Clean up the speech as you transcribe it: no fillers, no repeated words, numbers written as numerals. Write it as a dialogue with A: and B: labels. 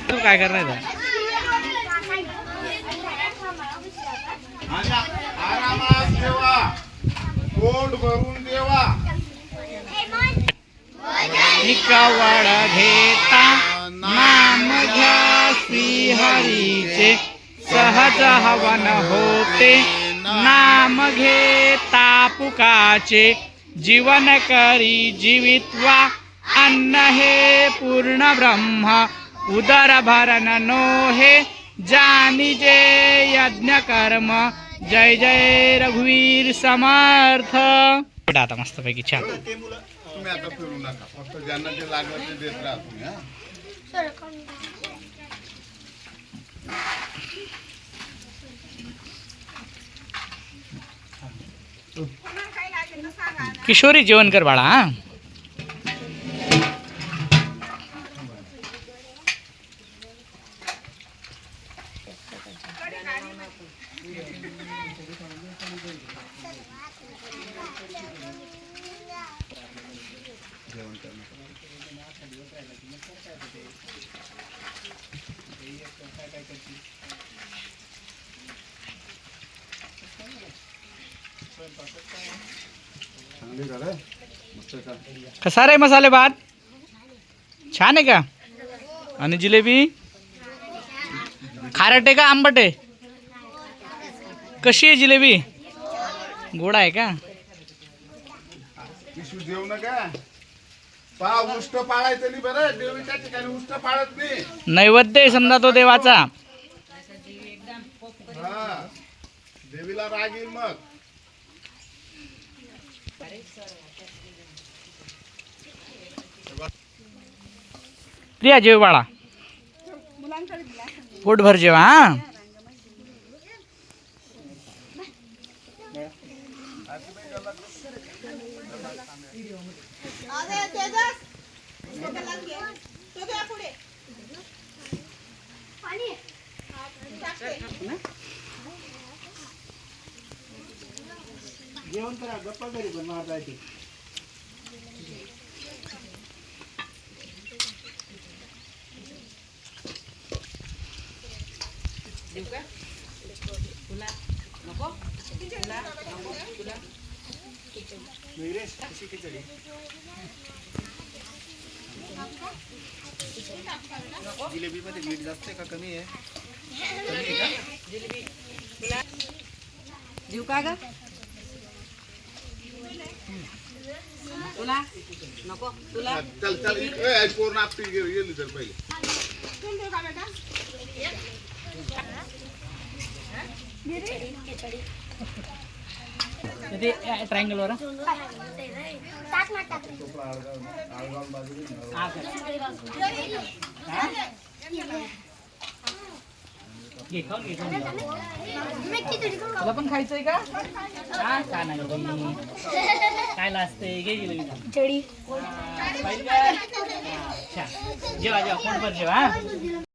A: तू काय करणार आहे?
B: आरामात ठेवा, पोट भरून देवा.
A: वाडा घेता नाम घ्या श्री हरीचे, सहज हवन होते नाम घेता पुकाचे. जीवन करी जीवित्वा अन्न हे पूर्ण ब्रह्म, उदर भरण नो हे जानिजे यज्ञ कर्म. जय जय रघुवीर समर्थ. आता मस्त पैकी छान.
B: तुम्ही आता फिरू नका, फक्त ज्यांना जे लागलं ते देत राहा तुम्ही.
A: किशोरी जेवण कर बाळा. हा कसा रे मसाले भात? छान आहे का? आणि जिलेबी खारट आहे का आंबट आहे? कशी आहे जिलेबी? गोड आहे का?
B: पिशू देऊ नका. पहा उष्ट पाळायचं नाही बरं, देवीच्या ठिकाणी उष्ट पाळत नाही.
A: नैवेद्य आहे समजा तो देवाचा.
B: हा, देवीला राग येईल मग.
A: प्रिया जेव बाळा, पोटभर जेवा. हा
C: जेवण करा, गप्पा घरी पण मारता येते. जिलेबी मध्ये मीठ जास्त आहे का कमी आहे? कमी आहे का जिलेबी? देऊ का ग तुला? नको तुला.
B: चल चल इकडे पूर्ण आपली गेली तर पहिले.
A: ट्रायंगल वर तुला पण खायचंय का? हा का नाही काय लागतंय? घे गेली जेवा जेवा, पोटभर जेवा.